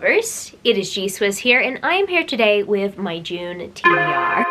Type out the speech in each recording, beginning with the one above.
lovers, it is GSwiz here, and I am here today with my June TBR.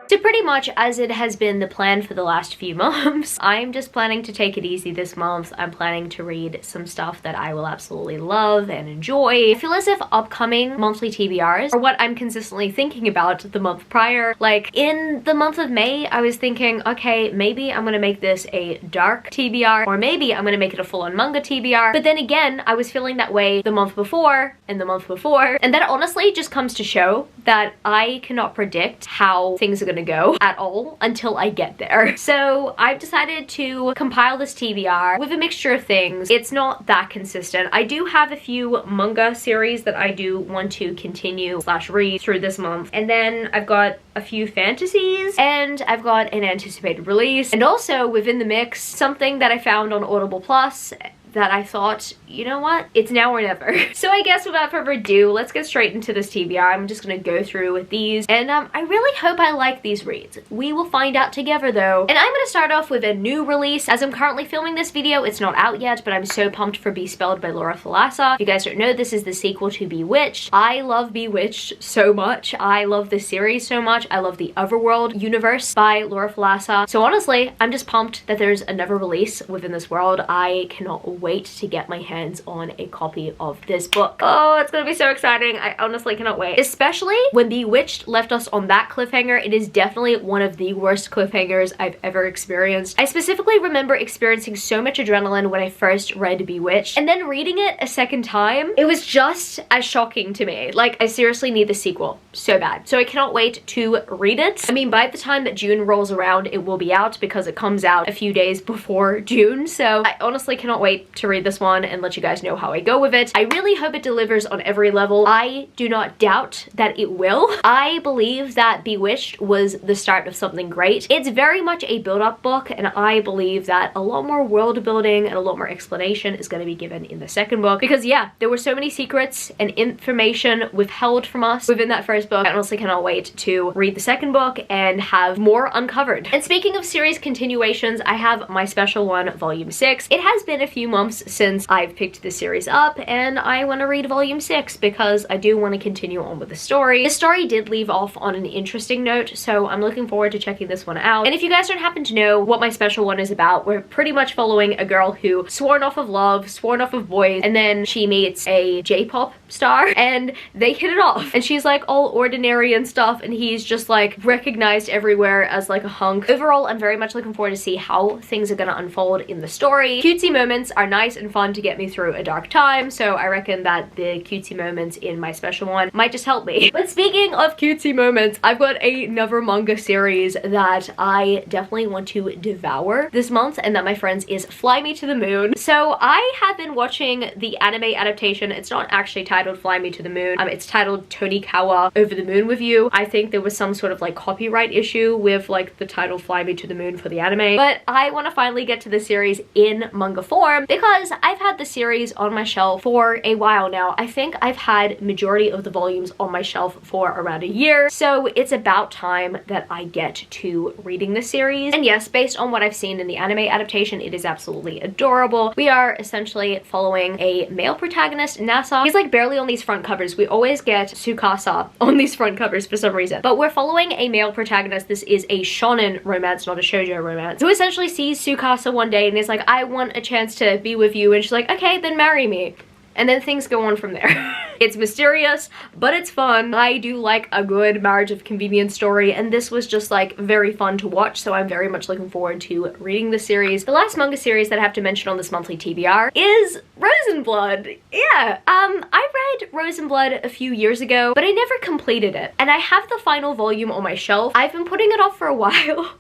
So pretty much as it has been the plan for the last few months, I'm just planning to take it easy this month. I'm planning to read some stuff that I will absolutely love and enjoy. I feel as if upcoming monthly TBRs are what I'm consistently thinking about the month prior. Like in the month of May, I was thinking, okay, maybe I'm gonna make this a dark TBR, or maybe I'm gonna make it a full-on manga TBR. But then again, I was feeling that way the month before and the month before, and that honestly just comes to show that I cannot predict how things are gonna go at all until I get there. So I've decided to compile this TBR with a mixture of things. It's not that consistent. I do have a few manga series that I do want to continue / read through this month, and then I've got a few fantasies, and I've got an anticipated release, and also within the mix something that I found on Audible Plus that I thought, you know what, it's now or never. So I guess without further ado, let's get straight into this TBR. I'm just gonna go through with these, and I really hope I like these reads. We will find out together though. And I'm gonna start off with a new release. As I'm currently filming this video, it's not out yet, but I'm so pumped for Bespelled by Laura Thalassa. If you guys don't know, this is the sequel to Bewitched. I love Bewitched so much. I love this series so much. I love the Otherworld universe by Laura Thalassa. So honestly, I'm just pumped that there's another release within this world. I cannot wait to get my hands on a copy of this book. Oh, it's gonna be so exciting. I honestly cannot wait. Especially when Bewitched left us on that cliffhanger. It is definitely one of the worst cliffhangers I've ever experienced. I specifically remember experiencing so much adrenaline when I first read Bewitched, and then reading it a second time, it was just as shocking to me. Like, I seriously need the sequel so bad. So I cannot wait to read it. I mean, by the time that June rolls around, it will be out because it comes out a few days before June. So I honestly cannot wait to read this one and let you guys know how I go with it. I really hope it delivers on every level. I do not doubt that it will. I believe that Bewitched was the start of something great. It's very much a build-up book, and I believe that a lot more world building and a lot more explanation is going to be given in the second book, because yeah, there were so many secrets and information withheld from us within that first book. I honestly cannot wait to read the second book and have more uncovered. And speaking of series continuations, I have my special one, volume 6. It has been a few months since I've picked this series up, and I want to read volume 6 because I do want to continue on with the story. The story did leave off on an interesting note, so I'm looking forward to checking this one out. And if you guys don't happen to know what my special one is about, we're pretty much following a girl who sworn off of love, sworn off of boys, and then she meets a J-pop star and they hit it off. And she's like all ordinary and stuff, and he's just like recognized everywhere as like a hunk. Overall, I'm very much looking forward to see how things are gonna unfold in the story. Cutesy moments are nice and fun to get me through a dark time, so I reckon that the cutesy moments in my special one might just help me. But speaking of cutesy moments, I've got another manga series that I definitely want to devour this month, and that, my friends, is Fly Me to the Moon. So I have been watching the anime adaptation. It's not actually titled Fly Me to the Moon. It's titled Tonikawa Over the Moon with You. I think there was some sort of like copyright issue with like the title Fly Me to the Moon for the anime, but I want to finally get to the series in manga form because I've had the series on my shelf for a while now. I think I've had majority of the volumes on my shelf for around a year, so it's about time that I get to reading the series. And yes, based on what I've seen in the anime adaptation, it is absolutely adorable. We are essentially following a male protagonist, Nasa. He's like barely on these front covers. We always get Tsukasa on these front covers for some reason, but we're following a male protagonist. This is a shonen romance, not a shoujo romance, who essentially sees Tsukasa one day and is like, I want a chance to be with you, and she's like, okay, then marry me. And then things go on from there. It's mysterious, but it's fun. I do like a good marriage of convenience story, and this was just like very fun to watch, so I'm very much looking forward to reading the series. The last manga series that I have to mention on this monthly TBR is Rose and Blood. Yeah, I read Rose and Blood a few years ago, but I never completed it. And I have the final volume on my shelf. I've been putting it off for a while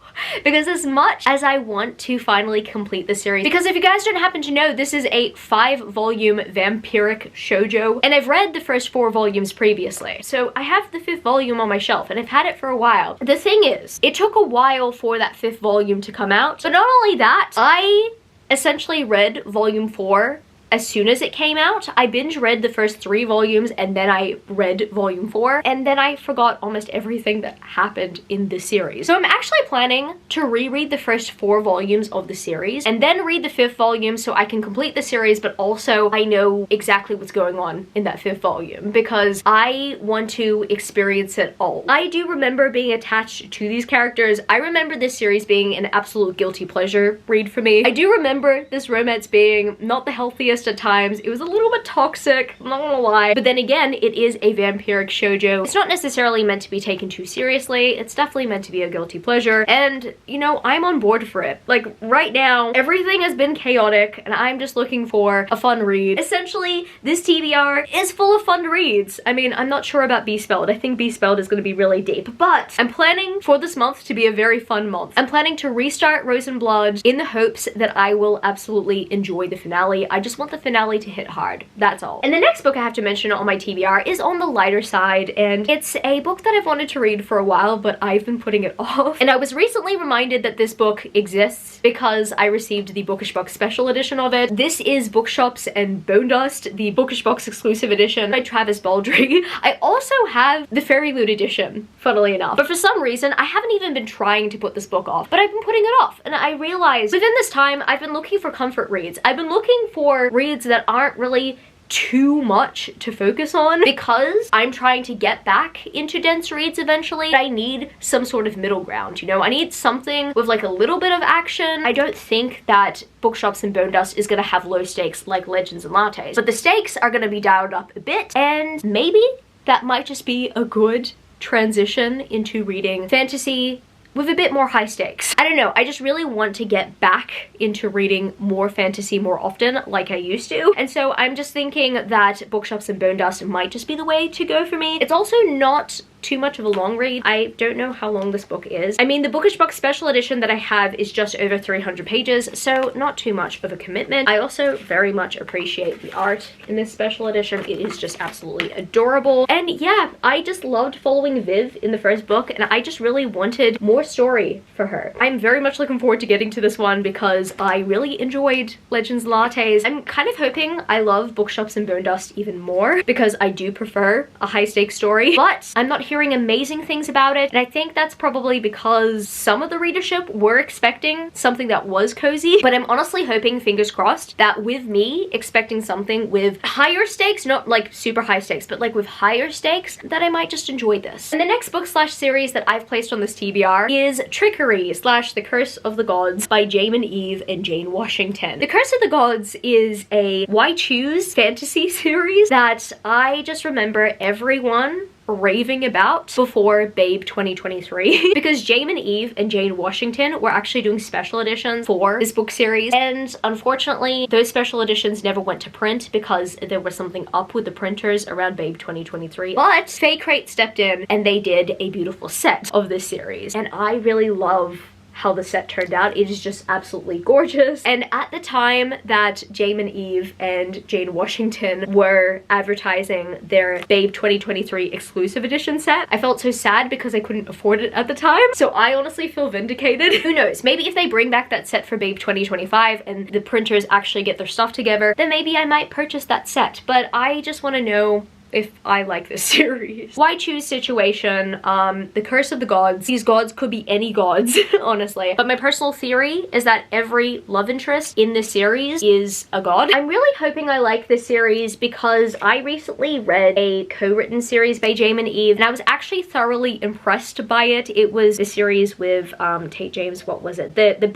because as much as I want to finally complete the series, because if you guys don't happen to know, this is a 5-volume vampiric shoujo, and I've read the first 4 volumes previously. So I have the 5th volume on my shelf, and I've had it for a while. The thing is, it took a while for that 5th volume to come out, but not only that, I essentially read volume 4 as soon as it came out. I binge read the first 3 volumes and then I read volume 4, and then I forgot almost everything that happened in the series. So I'm actually planning to reread the first 4 volumes of the series and then read the 5th volume so I can complete the series, but also I know exactly what's going on in that 5th volume because I want to experience it all. I do remember being attached to these characters. I remember this series being an absolute guilty pleasure read for me. I do remember this romance being not the healthiest at times. It was a little bit toxic, I'm not gonna lie. But then again, it is a vampiric shoujo. It's not necessarily meant to be taken too seriously. It's definitely meant to be a guilty pleasure. And, you know, I'm on board for it. Like, right now, everything has been chaotic and I'm just looking for a fun read. Essentially, this TBR is full of fun reads. I mean, I'm not sure about Bespelled. I think Bespelled is gonna be really deep, but I'm planning for this month to be a very fun month. I'm planning to restart Rose and Blood in the hopes that I will absolutely enjoy the finale. I just want the finale to hit hard. That's all. And the next book I have to mention on my TBR is on the lighter side, and it's a book that I've wanted to read for a while, but I've been putting it off. And I was recently reminded that this book exists because I received the Bookish Box special edition of it. This is Bookshops and Bone Dust, the Bookish Box exclusive edition by Travis Baldry. I also have the Fairy Loot edition, funnily enough. But for some reason, I haven't even been trying to put this book off, but I've been putting it off. And I realized within this time, I've been looking for comfort reads. I've been looking for reads that aren't really too much to focus on because I'm trying to get back into dense reads eventually. I need some sort of middle ground, you know? I need something with like a little bit of action. I don't think that Bookshops and Bone Dust is gonna have low stakes like Legends and Lattes, but the stakes are gonna be dialed up a bit, and maybe that might just be a good transition into reading fantasy with a bit more high stakes. I don't know, I just really want to get back into reading more fantasy more often like I used to. And so I'm just thinking that Bookshops and Bone Dust might just be the way to go for me. It's also not too much of a long read. I don't know how long this book is. I mean, the Bookish Box special edition that I have is just over 300 pages, so not too much of a commitment. I also very much appreciate the art in this special edition. It is just absolutely adorable. And yeah, I just loved following Viv in the first book, and I just really wanted more story for her. I'm very much looking forward to getting to this one because I really enjoyed Legends and Lattes. I'm kind of hoping I love Bookshops and Bone Dust even more because I do prefer a high stakes story, but I'm not hearing amazing things about it, and I think that's probably because some of the readership were expecting something that was cozy, but I'm honestly hoping, fingers crossed, that with me expecting something with higher stakes, not like super high stakes, but like with higher stakes, that I might just enjoy this. And the next book slash series that I've placed on this TBR is Trickery / The Curse of the Gods by Jamin Eve and Jane Washington. The Curse of the Gods is a Why Choose fantasy series that I just remember everyone raving about before Babe 2023 because Jamin Eve and Jane Washington were actually doing special editions for this book series, and unfortunately those special editions never went to print because there was something up with the printers around Babe 2023, but Fake Crate stepped in and they did a beautiful set of this series, and I really love how the set turned out. It is just absolutely gorgeous. And at the time that Jamin Eve and Jane Washington were advertising their Babe 2023 exclusive edition set, I felt so sad because I couldn't afford it at the time. So I honestly feel vindicated. Who knows, maybe if they bring back that set for Babe 2025 and the printers actually get their stuff together, then maybe I might purchase that set. But I just want to know if I like this series. Why Choose situation, The Curse of the Gods. These gods could be any gods, honestly. But my personal theory is that every love interest in this series is a god. I'm really hoping I like this series because I recently read a co-written series by Jamin Eve, and I was actually thoroughly impressed by it. It was a series with Tate James, what was it? The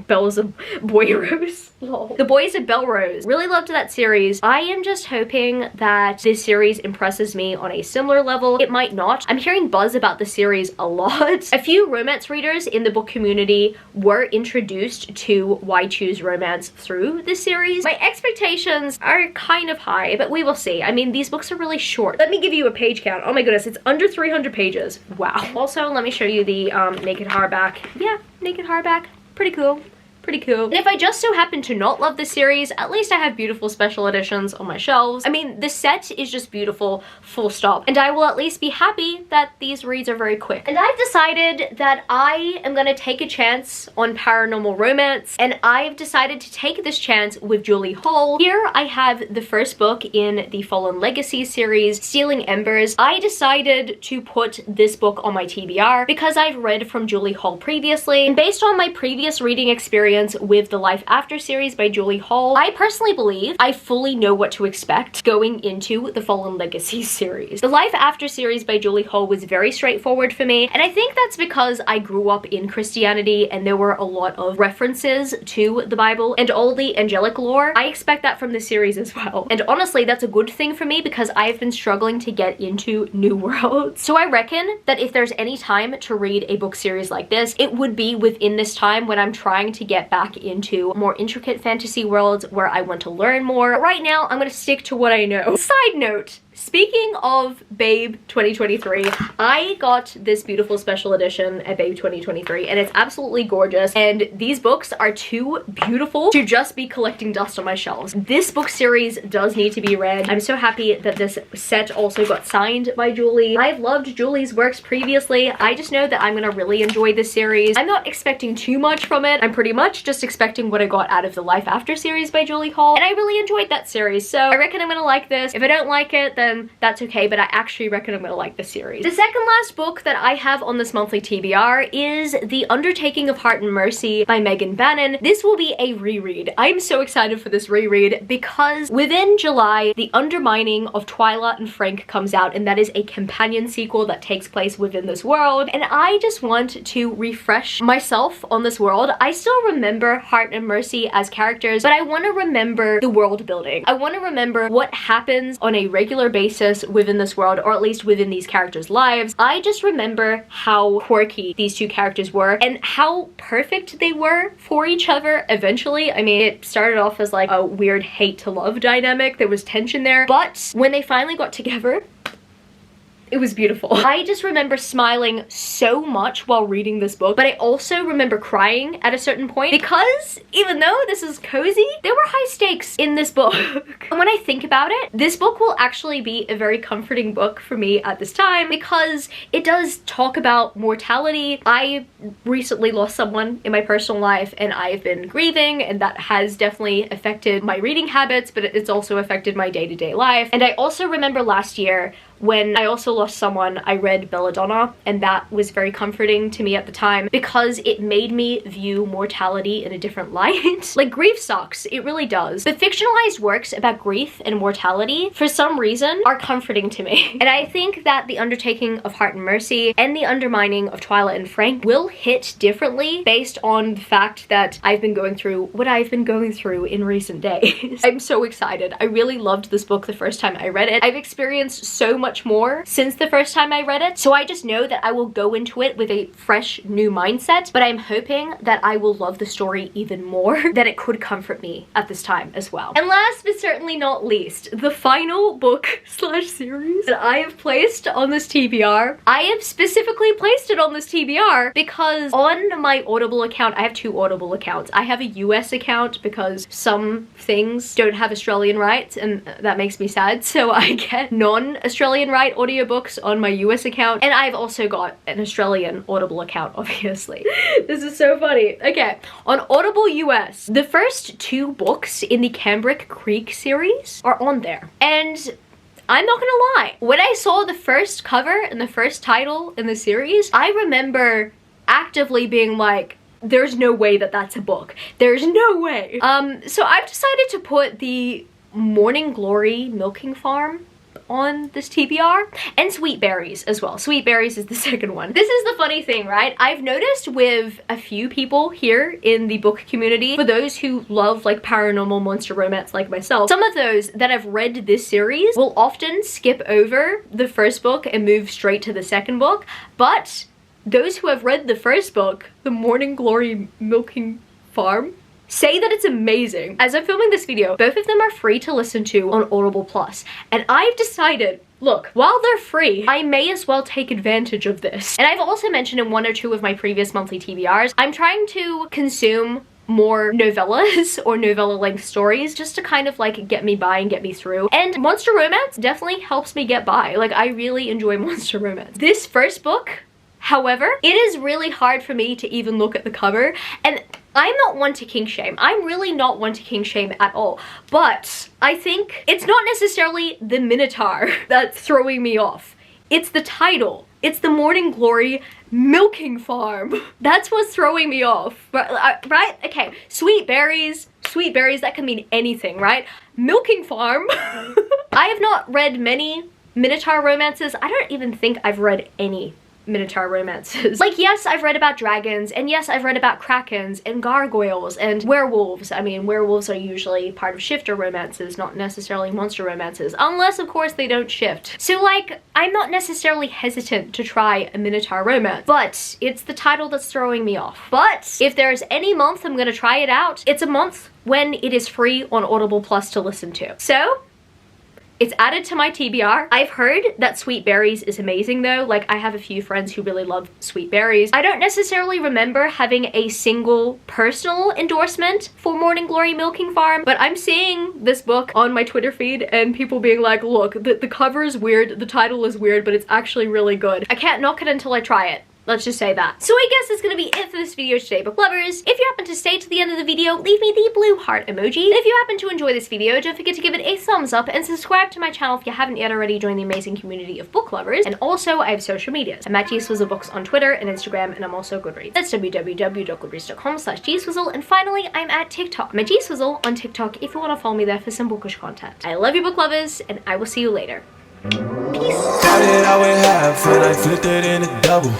Bells of Boy Rose. Lol. The Boys of Belrose. Really loved that series. I am just hoping that this series impresses me on a similar level. It might not. I'm hearing buzz about the series a lot. A few romance readers in the book community were introduced to Why Choose romance through this series. My expectations are kind of high, but we will see. I mean, these books are really short. Let me give you a page count. Oh my goodness, it's under 300 pages. Wow. Also, let me show you the naked hardback. Yeah, naked hardback. Pretty cool. pretty cool. And if I just so happen to not love the series, at least I have beautiful special editions on my shelves. I mean, the set is just beautiful, full stop. And I will at least be happy that these reads are very quick. And I've decided that I am gonna take a chance on paranormal romance, and I've decided to take this chance with Julie Hall. Here I have the first book in the Fallen Legacy series, Stealing Embers. I decided to put this book on my TBR because I've read from Julie Hall previously, and based on my previous reading experience with the Life After series by Julie Hall, I personally believe I fully know what to expect going into the Fallen Legacy series. The Life After series by Julie Hall was very straightforward for me, and I think that's because I grew up in Christianity and there were a lot of references to the Bible and all the angelic lore. I expect that from the series as well. And honestly, that's a good thing for me because I've been struggling to get into new worlds. So I reckon that if there's any time to read a book series like this, it would be within this time when I'm trying to get back into more intricate fantasy worlds where I want to learn more. But right now, I'm gonna stick to what I know. Side note, speaking of Babe 2023, I got this beautiful special edition at Babe 2023 and it's absolutely gorgeous, and these books are too beautiful to just be collecting dust on my shelves. This book series does need to be read. I'm so happy that this set also got signed by Julie. I've loved Julie's works previously. I just know that I'm gonna really enjoy this series. I'm not expecting too much from it. I'm pretty much just expecting what I got out of the Life After series by Julie Hall, and I really enjoyed that series, so I reckon I'm gonna like this. If I don't like it, then that's okay, but I actually reckon I'm gonna like this series. The second last book that I have on this monthly TBR is The Undertaking of Hart and Mercy by Megan Bannon. This will be a reread. I'm so excited for this reread because within July, The Undermining of Twyla and Frank comes out, and that is a companion sequel that takes place within this world, and I just want to refresh myself on this world. I still remember Hart and Mercy as characters, but I want to remember the world building. I want to remember what happens on a regular basis within this world, or at least within these characters' lives. I just remember how quirky these two characters were and how perfect they were for each other eventually. I mean, it started off as like a weird hate to love dynamic. There was tension there, but when they finally got together, it was beautiful. I just remember smiling so much while reading this book, but I also remember crying at a certain point because even though this is cozy, there were high stakes in this book. And when I think about it, this book will actually be a very comforting book for me at this time because it does talk about mortality. I recently lost someone in my personal life and I've been grieving, and that has definitely affected my reading habits, but it's also affected my day-to-day life. And I also remember last year when I also lost someone, I read Belladonna, and that was very comforting to me at the time because it made me view mortality in a different light. Like, grief sucks, it really does. But fictionalized works about grief and mortality, for some reason, are comforting to me. And I think that The Undertaking of Hart and Mercy and The Undermining of Twyla and Frank will hit differently based on the fact that I've been going through what I've been going through in recent days. I'm so excited. I really loved this book the first time I read it. I've experienced so much more since the first time I read it, so I just know that I will go into it with a fresh new mindset, but I'm hoping that I will love the story even more, that it could comfort me at this time as well. And last but certainly not least, the final book slash series that I have placed on this TBR. I have specifically placed it on this TBR because on my Audible account, I have two Audible accounts. I have a US account because some things don't have Australian rights, and that makes me sad, so I get non-Australian right audiobooks on my US account, and I've also got an Australian Audible account, obviously. This is so funny. Okay, on Audible US, the first two books in the Cambric Creek series are on there, and I'm not gonna lie, when I saw the first cover and the first title in the series, I remember actively being like, there's no way that that's a book. There's no way. So I've decided to put the Morning Glory Milking Farm on this TBR, and Sweet Berries as well. Sweet Berries is the second one. This is the funny thing, right? I've noticed with a few people here in the book community, for those who love like paranormal monster romance like myself, some of those that have read this series will often skip over the first book and move straight to the second book, but those who have read the first book, The Morning Glory Milking Farm, say that it's amazing. As I'm filming this video, both of them are free to listen to on Audible Plus, and I've decided, look, while they're free, I may as well take advantage of this. And I've also mentioned in one or two of my previous monthly TBRs, I'm trying to consume more novellas or novella-length stories just to kind of like get me by and get me through. And monster romance definitely helps me get by. Like, I really enjoy monster romance. This first book, however, it is really hard for me to even look at the cover, and I'm not one to kink shame. I'm really not one to kink shame at all. But I think it's not necessarily the Minotaur that's throwing me off. It's the title. It's the Morning Glory Milking Farm. That's what's throwing me off, right? Okay, sweet berries, that can mean anything, right? Milking Farm. I have not read many Minotaur romances. I don't even think I've read any Minotaur romances. Like, yes, I've read about dragons, and yes, I've read about krakens and gargoyles and werewolves. I mean, werewolves are usually part of shifter romances, not necessarily monster romances, unless of course they don't shift. So like, I'm not necessarily hesitant to try a Minotaur romance, but it's the title that's throwing me off. But if there's any month I'm gonna try it out, it's a month when it is free on Audible Plus to listen to. So it's added to my TBR. I've heard that Sweet Berries is amazing though. Like, I have a few friends who really love Sweet Berries. I don't necessarily remember having a single personal endorsement for Morning Glory Milking Farm, but I'm seeing this book on my Twitter feed and people being like, look, the cover is weird, the title is weird, but it's actually really good. I can't knock it until I try it. Let's just say that. So I guess that's gonna be it for this video today, book lovers. If you happen to stay to the end of the video, leave me the blue heart emoji. And if you happen to enjoy this video, don't forget to give it a thumbs up and subscribe to my channel if you haven't yet already. Joined the amazing community of book lovers. And also, I have social medias. I'm at gswizzelbooks on Twitter and Instagram, and I'm also GOODREADS. That's www.goodreads.com/gswizzle. And finally, I'm at TikTok. I'm at gswizzle on TikTok if you want to follow me there for some bookish content. I love you, book lovers, and I will see you later. Peace. Started out with half and I flipped it in a double.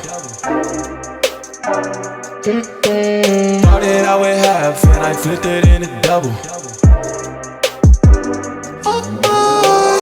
Started out with half and I flipped it in a double.